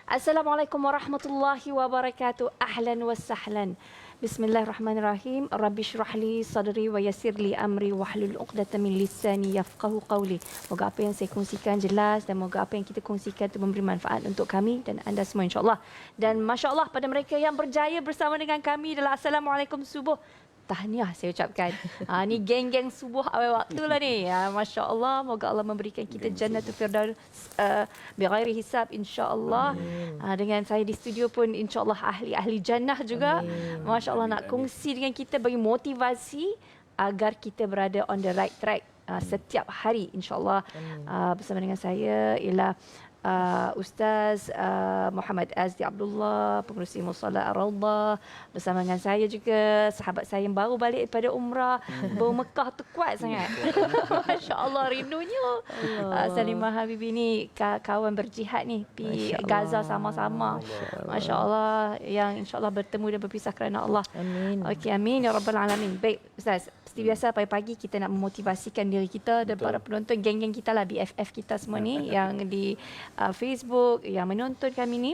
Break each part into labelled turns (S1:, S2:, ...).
S1: Assalamualaikum warahmatullahi wabarakatuh. Ahlan wa sahlan. Bismillahirrahmanirrahim. Rabbi syrah li sadri wa yassir li amri wahlul 'uqdatam min lisani yafqahu qawli. Moga apa yang saya kongsikan jelas dan moga apa yang kita kongsikan itu memberi manfaat untuk kami dan anda semua insya-Allah. Dan masya-Allah pada mereka yang berjaya bersama dengan kami dalam Assalamualaikum subuh. Tahniah saya ucapkan. Ni geng-geng subuh awal waktu lah ni. Masya-Allah, moga Allah memberikan kita jannatul firdaus bighairi hisab insya-Allah. Dengan saya di studio pun insya-Allah ahli-ahli jannah juga. Masya-Allah nak kongsi dengan kita bagi motivasi agar kita berada on the right track setiap hari insya-Allah. Bersama dengan saya ialah Ustaz Muhammad Azdi Abdullah, pengerusi Musalla Ar-Rawdah. Bersama dengan saya juga sahabat saya yang baru balik daripada umrah. Bau Mekah tu kuat sangat. Masya-Allah, rindunya. Salimah Habibi ni kawan berjihad ni pergi Gaza sama-sama. Masya-Allah, yang insya-Allah bertemu dan berpisah kerana Allah.
S2: Amin.
S1: Okey, amin ya rabbal alamin. Baik Ustaz, seperti biasa pagi-pagi kita nak memotivasikan diri kita dan para penonton, geng-geng kita lah, BFF kita semua ni yang di Facebook yang menonton kami ni,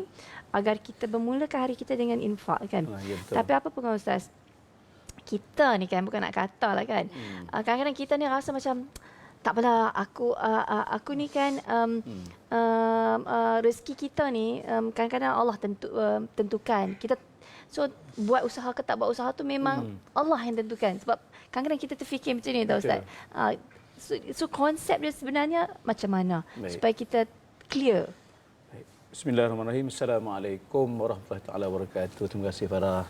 S1: agar kita bermulakan hari kita dengan infak kan. Tapi apa pun Ustaz, kita ni kan bukan nak kata lah kan. Kadang-kadang kita ni rasa macam tak apalah, aku ni kan rezeki kita ni kadang-kadang Allah tentukan. Kita so buat usaha ke tak buat usaha tu memang Allah yang tentukan. Sebab kadang-kadang kita terfikir macam ni tau Ustaz. So konsep dia sebenarnya macam mana supaya kita clear.
S3: Bismillahirrahmanirrahim. Assalamualaikum warahmatullahi wabarakatuh. Terima kasih Farah.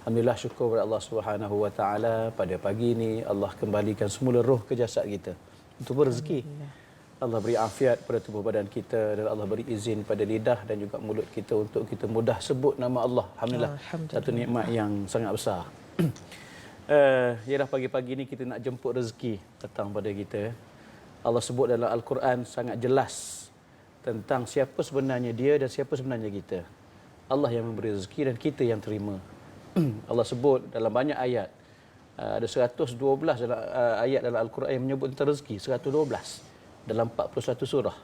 S3: Alhamdulillah, syukur kepada Allah Subhanahu wa taala, pada pagi ini Allah kembalikan semula roh ke jasad kita untuk berrezeki. Allah beri afiat pada tubuh badan kita dan Allah beri izin pada lidah dan juga mulut kita untuk kita mudah sebut nama Allah. Alhamdulillah. Satu nikmat yang sangat besar. Ialah pagi-pagi ini kita nak jemput rezeki datang pada kita. Allah sebut dalam Al-Quran sangat jelas tentang siapa sebenarnya dia dan siapa sebenarnya kita. Allah yang memberi rezeki dan kita yang terima. Allah sebut dalam banyak ayat. Ada 112 dalam ayat dalam Al-Quran yang menyebut tentang rezeki. 112 dalam 41 surah.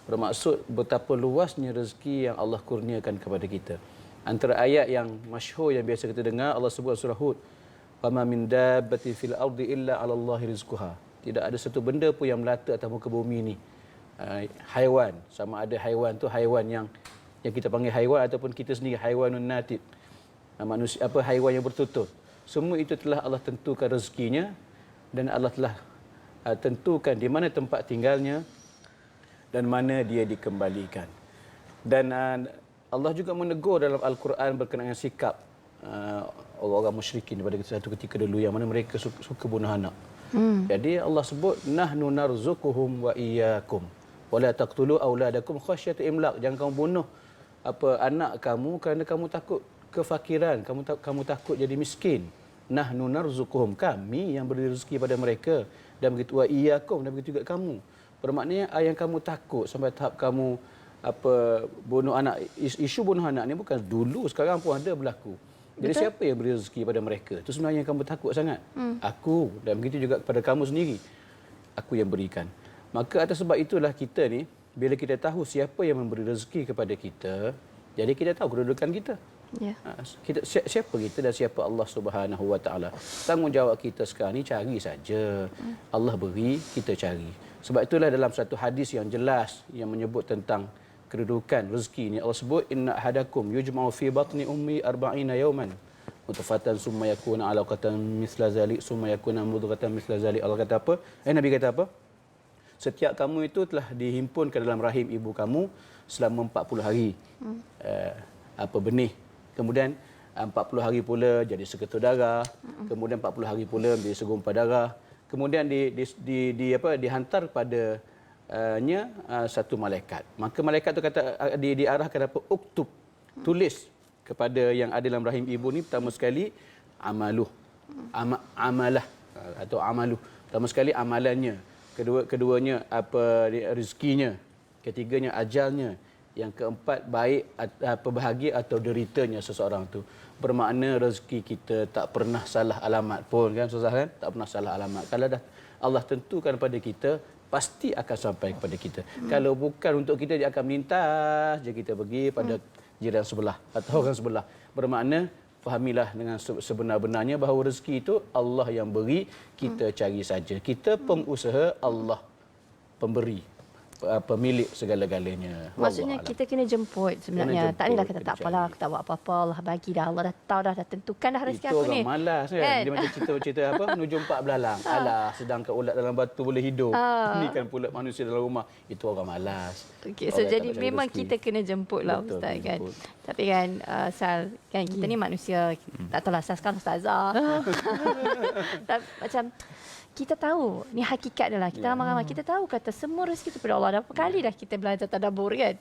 S3: Bermaksud betapa luasnya rezeki yang Allah kurniakan kepada kita. Antara ayat yang masyhur yang biasa kita dengar, Allah sebut surah Hud, "Wa ma min dabbatin fil ardi illa 'ala Allahi rizquha." Tidak ada satu benda pun yang melata atas muka bumi ini. Haiwan, sama ada haiwan tu haiwan yang kita panggil haiwan ataupun kita sendiri haiwanun natib, manusia apa haiwan yang bertutur, semua itu telah Allah tentukan rezekinya dan Allah telah tentukan di mana tempat tinggalnya dan mana dia dikembalikan. Dan Allah juga menegur dalam Al-Quran berkenaan dengan sikap orang-orang musyrikin pada satu ketika dulu yang mana mereka suka bunuh anak. Jadi Allah sebut nahnu narzuquhum wa iyyakum wala taqtulu auladakum khasyata imlaq. Jangan kamu bunuh anak kamu kerana kamu takut kefakiran, kamu takut jadi miskin. Nahnu narzuquhum, kami yang beri rezeki pada mereka, dan begitu wa iyyakum, dan begitu juga kamu. Bermaknanya yang kamu takut sampai tahap kamu bunuh anak. Isu bunuh anak ni bukan dulu, sekarang pun ada berlaku. Jadi betul? Siapa yang beri rezeki pada mereka? Itu sebenarnya yang kamu takut sangat. Aku, dan begitu juga kepada kamu sendiri. Aku yang berikan. Maka atas sebab itulah kita ni, bila kita tahu siapa yang memberi rezeki kepada kita, jadi kita tahu kedudukan kita. Siapa kita dan siapa Allah Subhanahu wa taala. Tanggungjawab kita sekarang ni cari saja. Allah beri, kita cari. Sebab itulah dalam satu hadis yang jelas yang menyebut tentang kedudukan rezeki ni, Allah sebut inna ahadakum yujma'u fi batni ummi 40 yawman nutfatan summa yakuna 'alaqatan mithla zalik summa yakuna mudghatan mithla zalik. Allah kata apa? Nabi kata apa? Setiap kamu itu telah dihimpunkan dalam rahim ibu kamu selama 40 hari. Benih. Kemudian 40 hari pula jadi seketul darah. Kemudian 40 hari pula menjadi segumpal darah. Kemudian dihantar pada satu malaikat. Maka malaikat itu kata diarahkan apa? Uktub, tulis kepada yang ada dalam rahim ibu ni. Pertama sekali amaluh, amalah atau amaluh. Pertama sekali amalannya. Keduanya rezekinya. Ketiganya ajalnya. Yang keempat baik bahagia atau deritanya seseorang tu. Bermakna rezeki kita tak pernah salah alamat pun kan, susah kan? Tak pernah salah alamat. Kalau dah Allah tentukan pada kita, pasti akan sampai kepada kita. Kalau bukan untuk kita, dia akan melintas je kita pergi pada jiran sebelah atau orang sebelah. Bermakna fahamilah dengan sebenar-benarnya bahawa rezeki itu Allah yang beri, kita cari saja. Kita pengusaha, Allah pemberi, pemilik segala-galanya.
S1: Maksudnya kita kena jemput sebenarnya. Tak adalah kata tak apalah, aku tak buat apa-apa, Allah bagi dah, Allah dah tahu dah tentukan dah rezeki
S3: itu
S1: aku
S3: orang
S1: ni.
S3: malas kan. Dia macam cerita apa, menuju empat belalang. Alah, sedangkan ulat dalam batu boleh hidup. Ini kan pula manusia dalam rumah. Itu orang malas.
S1: Okey, so jadi memang kita kena jemput lah
S3: Betul,
S1: Ustaz kan.
S3: jemput.
S1: Tapi kan Sal, kan kita ni manusia, tak tahulah Sal sekarang ustazah. Macam kita tahu ni hakikat adalah kita ramai-ramai kita tahu kata semua rezeki itu daripada Allah. Dah berapa kali dah kita belajar tadabbur kan.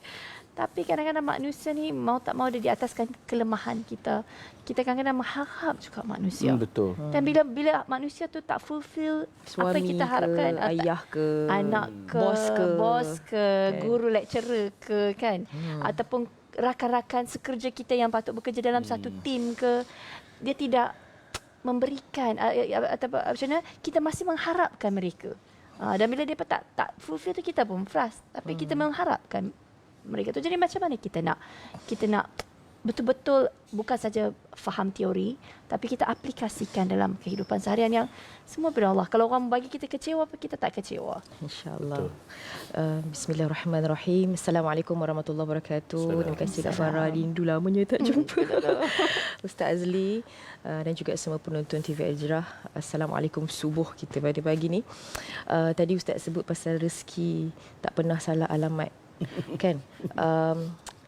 S1: Tapi kadang-kadang manusia ni mau tak mau dia di ataskan kelemahan kita. Kita kadang-kadang mengharap juga manusia.
S3: Betul.
S1: Dan bila manusia tu tak fulfill apa yang kita harapkan,
S2: ayah ke,
S1: anak ke, bos ke, guru lecturer ke kan, ataupun rakan-rakan sekerja kita yang patut bekerja dalam satu tim ke, dia tidak memberikan atau macam mana, kita masih mengharapkan mereka. Dan bila dia tak fulfill tu, kita pun frust. Tapi kita mengharapkan mereka tu. Jadi macam mana kita nak betul-betul bukan saja faham teori, tapi kita aplikasikan dalam kehidupan seharian yang semua daripada Allah. Kalau orang bagi kita kecewa, kita tak kecewa.
S2: InsyaAllah. Bismillahirrahmanirrahim. Assalamualaikum warahmatullahi wabarakatuh. Terima kasih Kak Farah. Rindu lamanya tak jumpa. Ustaz Azli dan juga semua penonton TV Al-Hijrah. Assalamualaikum subuh kita pada pagi ni. Tadi Ustaz sebut pasal rezeki tak pernah salah alamat. Kan?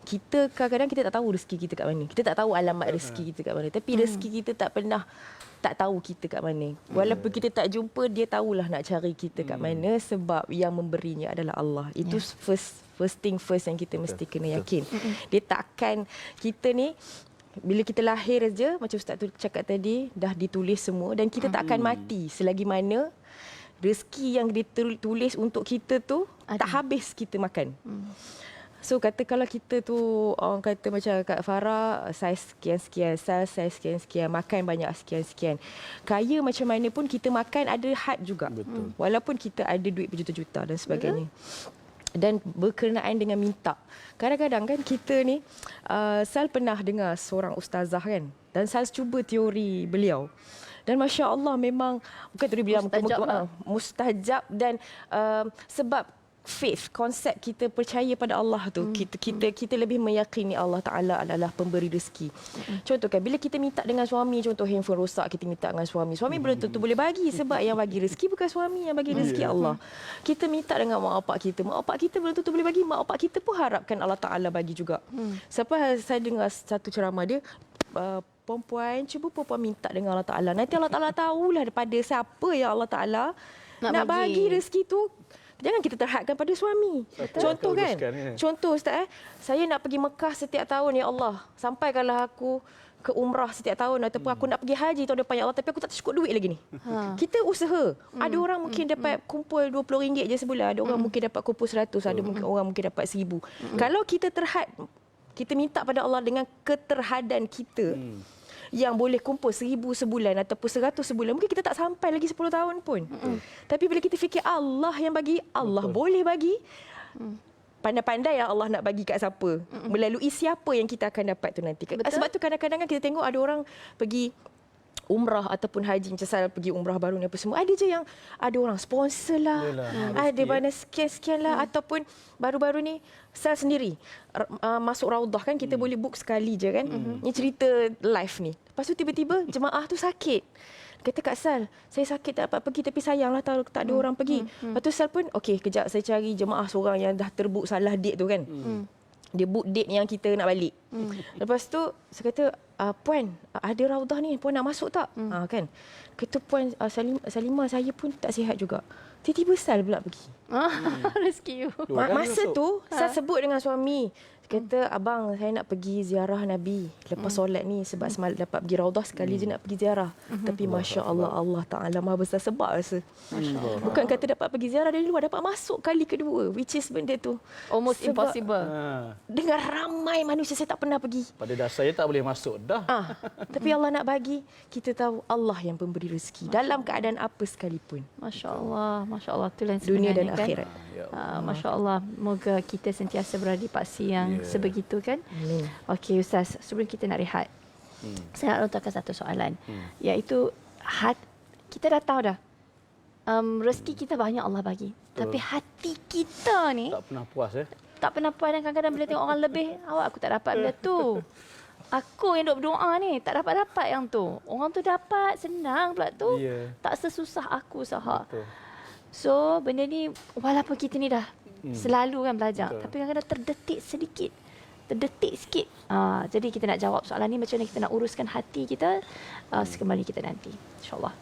S2: Kita kadang-kadang kita tak tahu rezeki kita kat mana. Kita tak tahu alamat rezeki kita kat mana. Tapi rezeki kita tak pernah tak tahu kita kat mana. Walaupun kita tak jumpa, dia tahulah nak cari kita kat mana, sebab yang memberinya adalah Allah. Itu first thing first yang kita mesti kena yakin. Dia takkan kita ni bila kita lahir aja, macam Ustaz tu cakap tadi, dah ditulis semua dan kita tak akan mati selagi mana rezeki yang ditulis untuk kita tu tak habis kita makan. So kata kalau kita tu orang kata macam Kak Farah, saiz sekian-sekian, saiz sekian-sekian, makan banyak sekian-sekian. Kaya macam mana pun kita makan ada had juga.
S3: Betul.
S2: Walaupun kita ada duit berjuta-juta dan sebagainya. Dan berkenaan dengan minta. Kadang-kadang kan kita ni, Sal pernah dengar seorang ustazah kan. Dan Sal cuba teori beliau. Dan Masya Allah memang, bukan teori beliau, mustajab dan sebab faith, konsep kita percaya pada Allah tu, kita lebih meyakini Allah Ta'ala adalah pemberi rezeki. Contoh kan, bila kita minta dengan suami, contoh handphone rosak, kita minta dengan suami belum tentu boleh bagi, sebab yang bagi rezeki bukan suami, yang bagi rezeki Allah. Kita minta dengan mak bapak kita belum tentu boleh bagi, mak bapak kita pun harapkan Allah Ta'ala bagi juga. Sampai saya dengar satu ceramah dia, perempuan minta dengan Allah Ta'ala, nanti Allah Ta'ala tahulah daripada siapa yang Allah Ta'ala nak bagi rezeki tu. Jangan kita terhadkan pada suami. Contoh kan? Contoh Ustaz, saya nak pergi Mekah setiap tahun, ya Allah. Sampaikanlah aku ke umrah setiap tahun, ataupun aku nak pergi haji tahun depan, ya Allah, tapi aku tak cukup duit lagi ni. Kita usaha. Ada orang mungkin dapat kumpul RM20 je sebulan, ada orang mungkin dapat kumpul 100, ada orang mungkin dapat 1000. Kalau kita terhad, kita minta pada Allah dengan keterhadan kita, yang boleh kumpul 1000 sebulan ataupun 100 sebulan, mungkin kita tak sampai lagi 10 tahun pun. Tapi bila kita fikir Allah yang bagi, Allah boleh bagi. Pandai-pandai yang Allah nak bagi kat siapa, melalui siapa yang kita akan dapat tu nanti. Sebab tu kadang-kadang kan kita tengok ada orang pergi umrah ataupun haji, macam saya pergi umrah baru ni apa semua, ada je yang ada orang sponsor lah, ada mana sekian-sekian lah, ataupun baru-baru ni saya sendiri masuk Raudah kan, kita boleh book sekali je kan, ni cerita live ni. Lepas tu tiba-tiba jemaah tu sakit, kata Kak Sal, saya sakit tak dapat pergi, tapi sayanglah tak ada orang pergi. Lepas tu Sal pun, okey kejap saya cari jemaah seorang yang dah terbook salah date tu kan. Dia book date yang kita nak balik. Lepas tu saya kata, Puan, ada Raudah ni, Puan nak masuk tak? Kan. Kata Puan, Salimah, saya pun tak sihat juga. Tiba-tiba Sal pula pergi.
S1: Rezeki you.
S2: Masa tu saya sebut dengan suami, Kata, abang saya nak pergi ziarah Nabi lepas solat ni sebab semalam dapat pergi Raudah sekali je nak pergi ziarah. Tapi Masya Allah, Allah Ta'ala Maha Besar sebab rasa. Bukan kata dapat pergi ziarah dari luar, dapat masuk kali kedua. Which is benda tu
S1: Almost
S2: sebab
S1: impossible.
S2: dengan ramai manusia saya tak pernah pergi.
S3: Pada dasarnya tak boleh masuk dah.
S2: Tapi Allah nak bagi, kita tahu Allah yang pemberi rezeki. Dalam keadaan apa sekalipun.
S1: Masya Allah, Masya Allah. Itulah yang
S2: Dunia dan
S1: sebenarnya kan.
S2: akhirat.
S1: Masya Allah. Moga kita sentiasa berada di paksi yang sebegitu kan.
S2: Amin.
S1: Okey Ustaz, sebelum kita nak rehat, saya nak lontarkan satu soalan. Iaitu, kita dah tahu dah, rezeki kita banyak Allah bagi. Tapi hati kita ni
S3: Tak pernah puas
S1: tak pernah puas, dan kadang-kadang bila tengok orang lebih, awak aku tak dapat benda tu. Aku yang duk berdoa ni tak dapat-dapat yang tu. Orang tu dapat, senang pula tu.
S3: Ya.
S1: Tak sesusah aku sahak.
S3: Betul.
S1: So benda ni walaupun kita ni dah selalu kan belajar,
S3: Betul.
S1: tapi kadang-kadang terdetik sedikit. Terdetik sikit. Jadi kita nak jawab soalan ni macam mana kita nak uruskan hati kita sekembali kita nanti. InsyaAllah.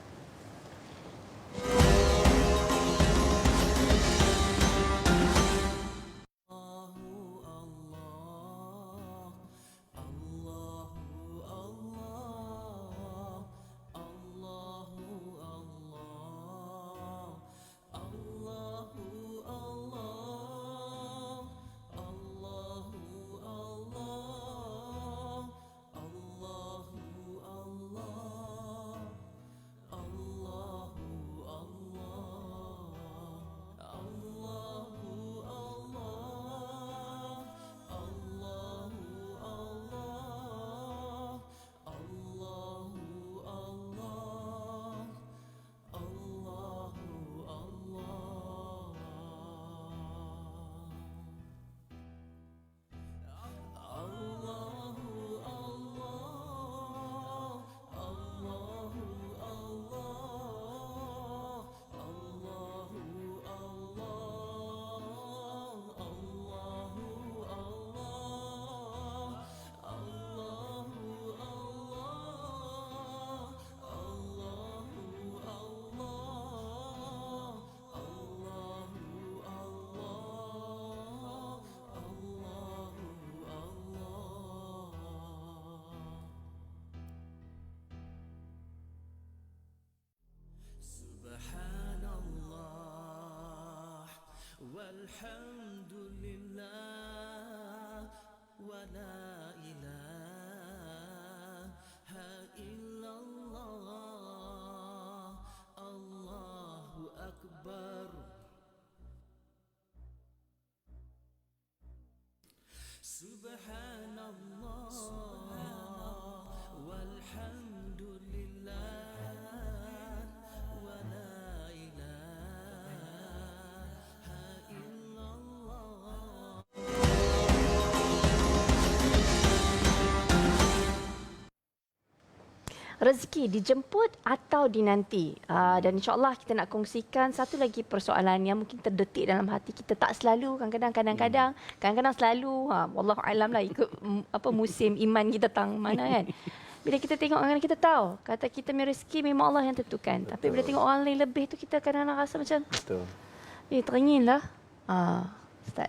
S4: والحمد لله ولا إله إلا الله الله أكبر سبحان الله والحمد لله ولا
S1: rezeki dijemput atau dinanti. Dan insyaAllah kita nak kongsikan satu lagi persoalan yang mungkin terdetik dalam hati kita. Tak selalu, kadang-kadang selalu. Wallahu alam lah ikut musim iman kita tang mana kan. Bila kita tengok kadang kita tahu, kata kita punya rezeki memang Allah yang tentukan. Betul. Tapi bila tengok orang lain lebih tu kita kadang-kadang rasa macam
S3: Betul.
S1: Teringin lah. Ustaz.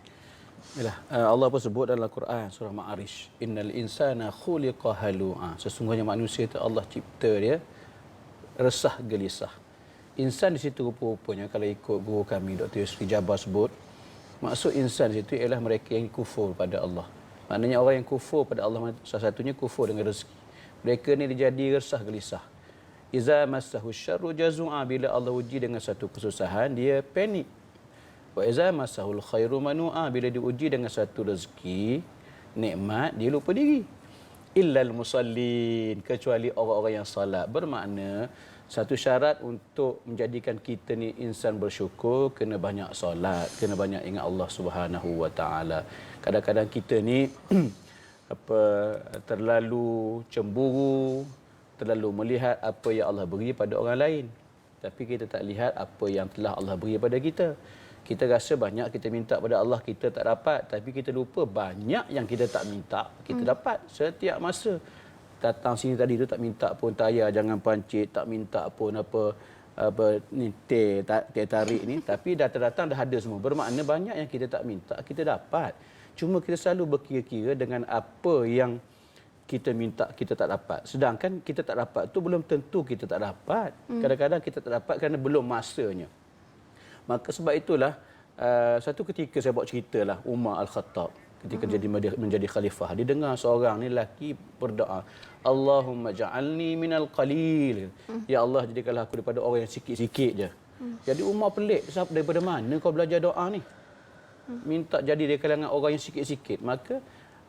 S3: Yalah, Allah pun sebut dalam Al-Quran surah Ma'arij, innal insana khuliqa halu'a. Sesungguhnya manusia itu Allah cipta dia resah gelisah. Insan di situ rupa-rupanya kalau ikut guru kami Dr. Yusri Jabar sebut, maksud insan di situ ialah mereka yang kufur pada Allah. Maknanya orang yang kufur pada Allah, salah satunya kufur dengan rezeki. Mereka ni dijadi resah gelisah. Iza massahu syarru jazua, bila Allah uji dengan satu kesusahan dia panik. Wa iza masahul khairu manu'a, bila diuji dengan satu rezeki nikmat dia lupa diri. Illal musallin, kecuali orang-orang yang salat. Bermakna satu syarat untuk menjadikan kita ni insan bersyukur, kena banyak solat, kena banyak ingat Allah Subhanahu wa taala. Kadang-kadang kita ni terlalu cemburu, terlalu melihat apa yang Allah beri pada orang lain, tapi kita tak lihat apa yang telah Allah beri pada kita. Kita rasa banyak kita minta pada Allah kita tak dapat, tapi kita lupa banyak yang kita tak minta kita dapat setiap masa. Datang sini tadi tu tak minta pun tayar jangan pancit, tak minta pun apa ni teh tarik ni, tapi datang-datang dah ada semua. Bermakna banyak yang kita tak minta kita dapat. Cuma kita selalu berkira-kira dengan apa yang kita minta kita tak dapat. Sedangkan kita tak dapat tu belum tentu kita tak dapat. Kadang-kadang kita tak dapat kerana belum masanya. Maka sebab itulah satu ketika saya buat ceritalah Umar Al-Khattab ketika menjadi khalifah. Dia dengar seorang ni lelaki berdoa, Allahumma ja'alni minal qalil. Ya Allah, jadikanlah aku daripada orang yang sikit-sikit je. Jadi Umar pelik, daripada mana kau belajar doa ni? Minta jadi dari kalangan orang yang sikit-sikit. Maka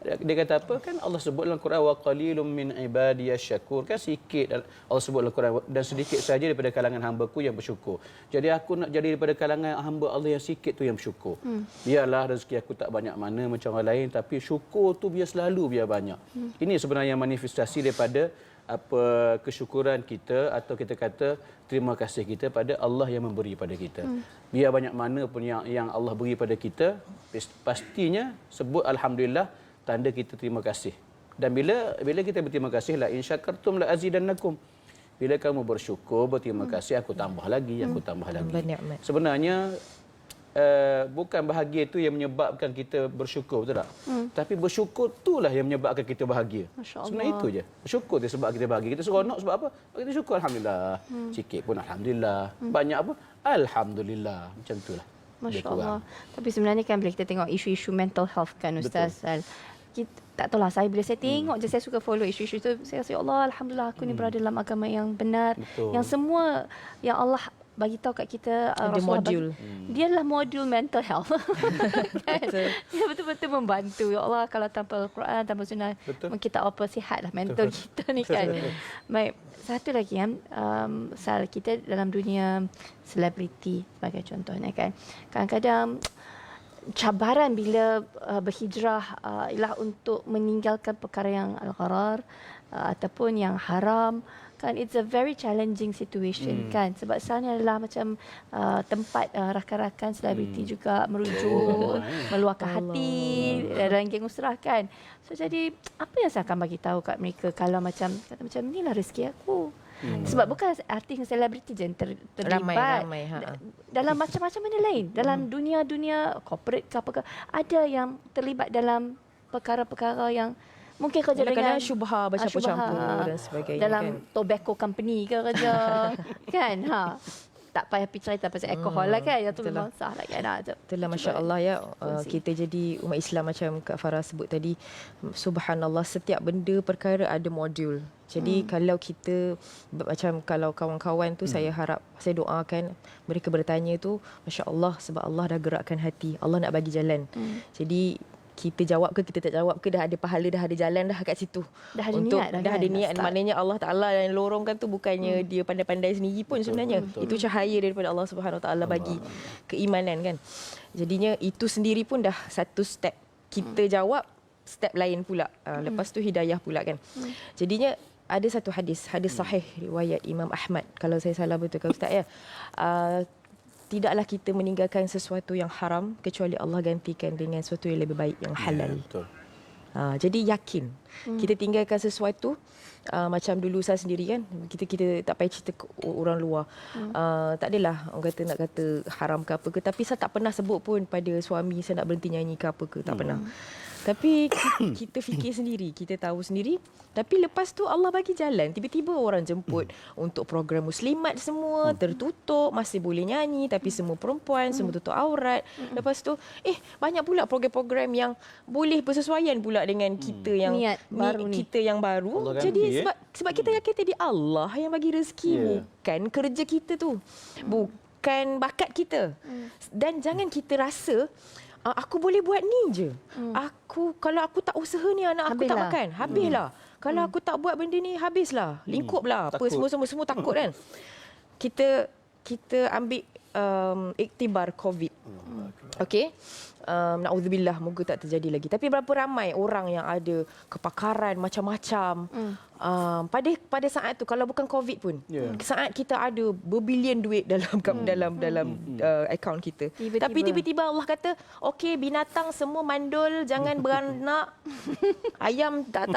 S3: dia kata apa kan, Allah sebut dalam Quran wa qalilum min ibadiyasy syakur, kan sikit Allah sebut dalam Quran, dan sedikit saja daripada kalangan hamba-Ku yang bersyukur. Jadi aku nak jadi daripada kalangan hamba Allah yang sikit tu yang bersyukur. Biarlah rezeki aku tak banyak mana macam orang lain, tapi syukur tu biar selalu biar banyak. Ini sebenarnya manifestasi daripada apa kesyukuran kita, atau kita kata terima kasih kita pada Allah yang memberi pada kita. Biar banyak mana pun yang Allah beri pada kita, pastinya sebut alhamdulillah, tanda kita terima kasih. Dan bila kita berterima kasih, la in syakartum la azidannakum. Bila kamu bersyukur, berterima kasih, aku tambah lagi, aku tambah lagi. Sebenarnya bukan bahagia itu yang menyebabkan kita bersyukur, betul tak? Tapi bersyukur itulah yang menyebabkan kita bahagia. Sebenarnya itu je. Bersyukur itu sebab kita bahagia. Kita seronok sebab apa? Kita syukur alhamdulillah. Sikit pun alhamdulillah. Banyak apa? Alhamdulillah. Macam itulah.
S1: Masya Allah. Tapi sebenarnya kan bila kita tengok isu-isu mental health kan Ustaz, kita, tak tahulah, bila saya tengok je, saya suka follow isu-isu tu, saya rasa ya Allah, alhamdulillah aku ni berada dalam agama yang benar. Yang semua yang Allah bagi tahu kat kita,
S2: modul.
S1: Dia adalah modul mental health. Kan? Dia betul-betul membantu. Ya Allah, kalau tanpa Al-Quran, tanpa sunnah, kita apa sihatlah mental kita ni kan. Baik, satu lagi kan, Sal, kita dalam dunia selebriti sebagai contohnya kan, kadang-kadang cabaran bila berhijrah ialah untuk meninggalkan perkara yang al-gharar ataupun yang haram kan. It's a very challenging situation kan, sebab sebenarnya adalah macam tempat rakan-rakan selebriti juga merujuk, meluahkan hati dalam geng usrah kan. So jadi apa yang saya akan bagi tahu kat mereka kalau macam inilah rezeki aku. Sebab bukan artis dan selebriti je yang terlibat.
S2: Ramai.
S1: Dalam macam-macam benda lain. Dalam dunia corporate ke apa ke, ada yang terlibat dalam perkara-perkara yang mungkin kerja dengan
S2: syubha, baca campur dan sebagainya.
S1: Dalam
S2: kan?
S1: tobacco company ke kerja. Kan? Tak payah pergi cerita pasal alkohol lah kan. Yang tu memang sah lah kan.
S2: Itulah Masya Allah ya, kita jadi umat Islam macam Kak Farah sebut tadi, subhanallah, setiap benda perkara ada modul. Jadi kalau kita macam kalau kawan-kawan tu, saya harap, saya doakan mereka bertanya tu, Masya Allah, sebab Allah dah gerakkan hati, Allah nak bagi jalan. Jadi kita jawab ke kita tak jawab ke, dah ada pahala, dah ada jalan dah kat situ.
S1: Dah ada niat dah,
S2: dah ada niat. Maknanya Allah Taala yang lorongkan tu bukannya dia pandai-pandai sendiri pun sebenarnya. Itu cahaya daripada Allah Subhanahu Wa Taala bagi keimanan kan. Jadinya itu sendiri pun dah satu step. Kita jawab, step lain pula. Lepas tu hidayah pula kan. Jadinya ada satu hadis sahih riwayat Imam Ahmad, kalau saya salah betul kan Ustaz ya. Tidaklah kita meninggalkan sesuatu yang haram kecuali Allah gantikan dengan sesuatu yang lebih baik, yang halal.
S3: Betul.
S2: Jadi yakin. Kita tinggalkan sesuatu, macam dulu saya sendiri kan, kita tak payah cerita ke orang luar. Tak adalah orang kata nak kata haram ke apa ke, tapi saya tak pernah sebut pun pada suami saya nak berhenti nyanyi ke apa ke, tak pernah. Tapi kita fikir sendiri, kita tahu sendiri. Tapi lepas tu Allah bagi jalan. Tiba-tiba orang jemput untuk program muslimat semua, tertutup, masih boleh nyanyi, tapi semua perempuan, semua tutup aurat. Lepas tu, banyak pula program-program yang boleh bersesuaian pula dengan kita yang
S1: niat baru ni.
S2: Kita yang baru. Jadi sebab kita yakin tadi Allah yang bagi rezeki, bukan kerja kita tu. Bukan bakat kita. Dan jangan kita rasa aku boleh buat ni je. Kalau aku tak usaha ni, anak aku tak makan. Habislah. Kalau aku tak buat benda ni, habislah. Lingkuplah. Apa semua takut kan. Kita ambil iktibar COVID. Okey. Na'udzubillah, moga tak terjadi lagi. Tapi berapa ramai orang yang ada kepakaran macam-macam. Pada saat tu, kalau bukan COVID pun, saat kita ada berbilion duit dalam akaun kita. Tapi tiba-tiba Allah kata, okey, binatang semua mandul, jangan beranak. Ayam tak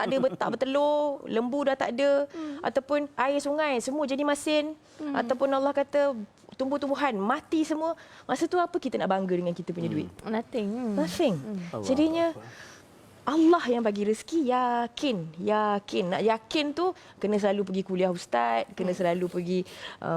S2: bertelur, lembu dah tak ada, ataupun air sungai semua jadi masin. Ataupun Allah kata tumbuh-tumbuhan mati semua. Masa tu apa kita nak bangga dengan kita punya duit?
S1: Nothing.
S2: Nothing. Jadinya Allah yang bagi rezeki, yakin. Nak yakin tu kena selalu pergi kuliah ustaz, kena selalu pergi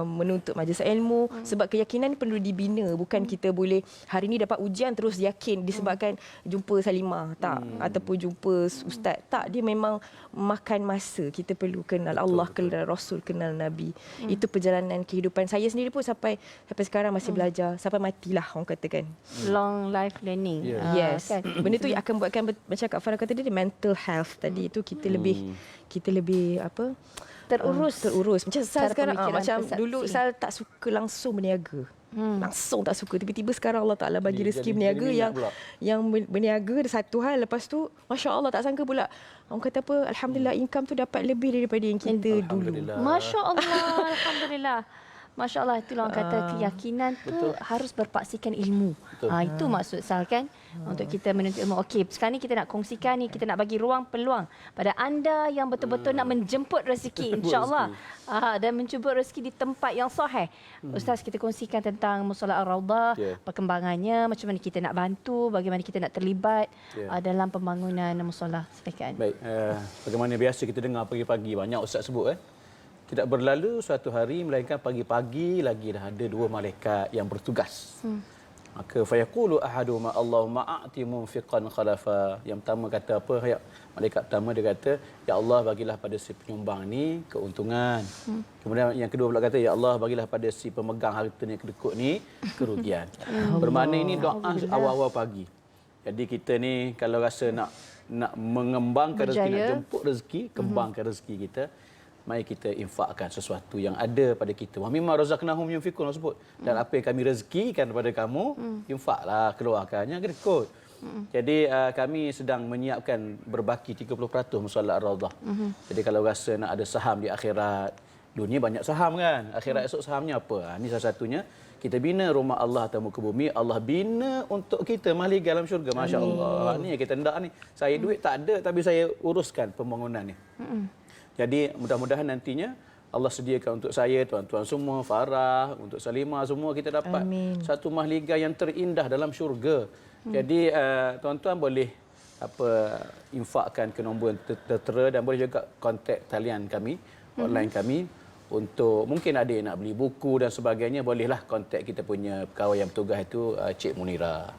S2: menuntut majlis ilmu. Sebab keyakinan ni perlu dibina. Bukan kita boleh hari ni dapat ujian terus yakin disebabkan jumpa Salimah. Tak. Ataupun jumpa ustaz. Tak. Dia memang makan masa. Kita perlu kenal Allah, kenal Rasul, kenal Nabi. Itu perjalanan kehidupan saya sendiri pun sampai sekarang masih belajar. Sampai matilah orang katakan.
S1: Long life learning.
S2: Yes.
S1: Kan?
S2: Benda tu akan buatkan macam Kak Farah kata dia mental health tadi itu kita lebih apa terurus. Macam Sal
S1: Cara
S2: sekarang
S1: pemikiran
S2: macam
S1: persepsi.
S2: dulu Sal tak suka langsung berniaga. Langsung tak suka. Tiba-tiba sekarang Allah Taala bagi rezeki berniaga yang berniaga satu hal, lepas tu masya-Allah tak sangka pula. Orang kata apa, alhamdulillah income tu dapat lebih daripada yang kita dulu.
S1: Masya Allah, alhamdulillah. Masya Allah, itulah orang kata keyakinan tu harus berpaksikan ilmu. Itu maksud Sal kan. Untuk kita menuntut ilmu. Okey, sekarang ni kita nak kongsikan ni, kita nak bagi ruang peluang pada anda yang betul-betul nak menjemput rezeki insya-Allah. Dan menjemput rezeki di tempat yang sahih. Ustaz, kita kongsikan tentang Mushola Ar-Raudhah, perkembangannya, macam mana kita nak bantu, bagaimana kita nak terlibat dalam pembangunan mushola. Silakan.
S3: Baik, bagaimana biasa kita dengar pagi-pagi banyak ustaz sebut tidak berlalu suatu hari melainkan pagi-pagi lagi dah ada dua malaikat yang bertugas. Maka fayaqulu ahaduhuma Allahumma a'ti munfiqan khalafa. Yang pertama kata apa? Malaikat pertama dia kata, ya Allah bagilah pada si penyumbang ni keuntungan. Kemudian yang kedua pula kata, ya Allah bagilah pada si pemegang harta ni kedekut ni kerugian. Bermakna ini doa awal-awal pagi. Jadi kita ni kalau rasa nak mengembangkan rezeki, nak jemput rezeki, kembangkan rezeki kita, mari kita infakkan sesuatu yang ada pada kita. Wa mimma razaqnahum yunfikun sebut. Dan apa yang kami rezekikan kepada kamu, infaklah, keluarkannya kedekut. Jadi kami sedang menyiapkan berbaki 30% Mushola Ar-Raudhah. Jadi kalau rasa nak ada saham di akhirat, dunia banyak saham kan. Akhirat esok sahamnya apa? Ini salah satunya. Kita bina rumah Allah atas muka bumi, Allah bina untuk kita mahligai dalam syurga. Masya Allah. Ni yang kita hendak ni. Saya duit tak ada tapi saya uruskan pembangunan ni. Jadi mudah-mudahan nantinya Allah sediakan untuk saya, tuan-tuan semua, Farah, untuk Salimah semua kita dapat satu mahligai yang terindah dalam syurga. Jadi tuan-tuan boleh infakkan ke nombor yang tertera dan boleh juga kontak talian kami, online kami untuk mungkin ada yang nak beli buku dan sebagainya, bolehlah kontak kita punya pegawai yang bertugas itu Cik Munira.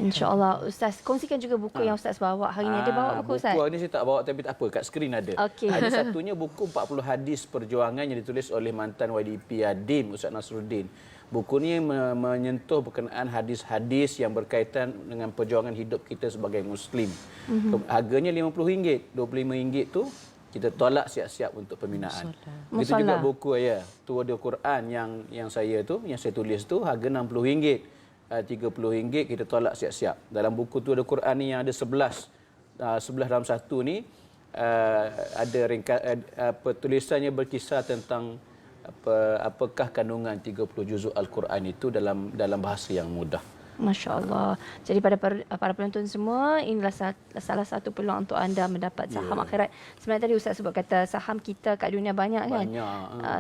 S1: InsyaAllah. Ustaz, kongsikan juga buku yang Ustaz bawa hari ini. Ada bawa buku Ustaz?
S3: Buku ni saya tak bawa tapi tak apa. Kat skrin ada. Ada satunya buku 40 hadis perjuangan yang ditulis oleh mantan YDP Adim, Ustaz Nasruddin. Buku ni menyentuh berkenaan hadis-hadis yang berkaitan dengan perjuangan hidup kita sebagai Muslim. Harganya RM50. RM25 tu kita tolak siap-siap untuk pembinaan. Itu juga buku Tua Dia Quran yang saya tulis tu harga RM60. RM30 kita tolak siap-siap. Dalam buku tu ada Quran ni yang ada 11 dalam satu ni ada tulisannya berkisar tentang apakah kandungan 30 juzuk Al-Quran itu dalam bahasa yang mudah.
S1: Masya Allah. Jadi pada para penonton semua, inilah salah satu peluang untuk anda mendapat saham akhirat. Sebenarnya tadi Ustaz sebut kata saham kita kat dunia banyak kan.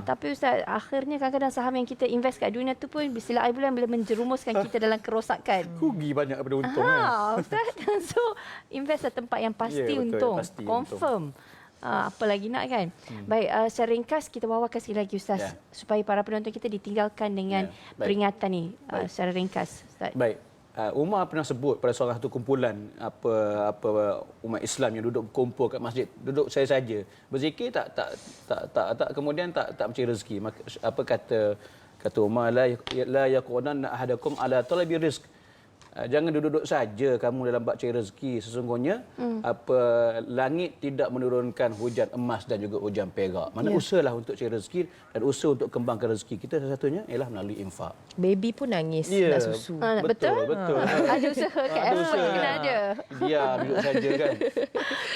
S1: Tapi Ustaz, akhirnya kadang-kadang saham yang kita invest kat dunia tu pun istilah bulan boleh menjerumuskan kita dalam kerosakan.
S3: Rugi banyak daripada untung kan.
S1: Ustaz. So invest di tempat yang pasti untung.
S3: Pasti
S1: confirm. Apa lagi nak kan? Baik, secara ringkas kita bawakan sekali lagi Ustaz supaya para penonton kita ditinggalkan dengan peringatan ni secara ringkas Ustaz.
S3: Baik. Umar pernah sebut pada salah satu kumpulan umat Islam yang duduk berkumpul kat masjid, duduk saya saja. Berzikir tak kemudian tak mencari rezeki. Apa kata Umar, la yaqunan ahadakum ala talabi rizq. Jangan duduk saja kamu dalam bab cari rezeki. Sesungguhnya langit tidak menurunkan hujan emas dan juga hujan perak. Mana usahalah untuk cari rezeki dan usaha untuk kembangkan rezeki kita salah satunya ialah melalui infak.
S2: Baby pun nangis nak susu.
S1: Betul. Ada usaha kat effort kena ada.
S3: Dia duduk saja kan.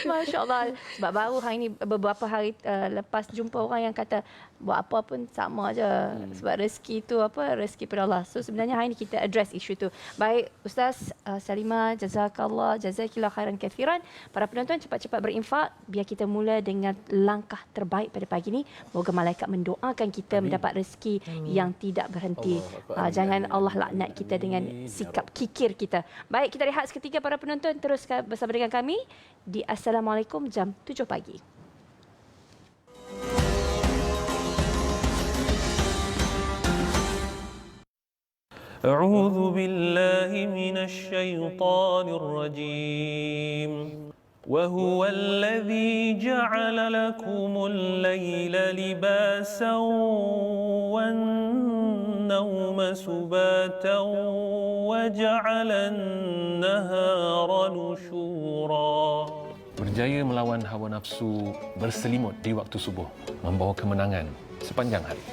S1: Masya-Allah. Sebab baru hari ni beberapa hari lepas jumpa orang yang kata buat apa pun sama aja. Sebab rezeki tu rezeki pada Allah. So sebenarnya hari ni kita address isu tu. Baik Ustaz Salimah, jazakallah, jazakillah khairan kathiran. Para penonton cepat-cepat berinfak biar kita mula dengan langkah terbaik pada pagi ini. Moga malaikat mendoakan kita mendapat rezeki yang tidak berhenti. Jangan Allah laknat kita dengan sikap kikir kita. Baik, kita rehat seketika para penonton, terus bersama dengan kami di Assalamualaikum jam 7 pagi.
S5: أعوذ بالله من الشيطان الرجيم وهو الذي جعل لكم الليل لباسا والنوم سباتا وجعل النهار نشورا.
S6: Berjaya melawan hawa nafsu berselimut di waktu subuh, membawa kemenangan sepanjang hari.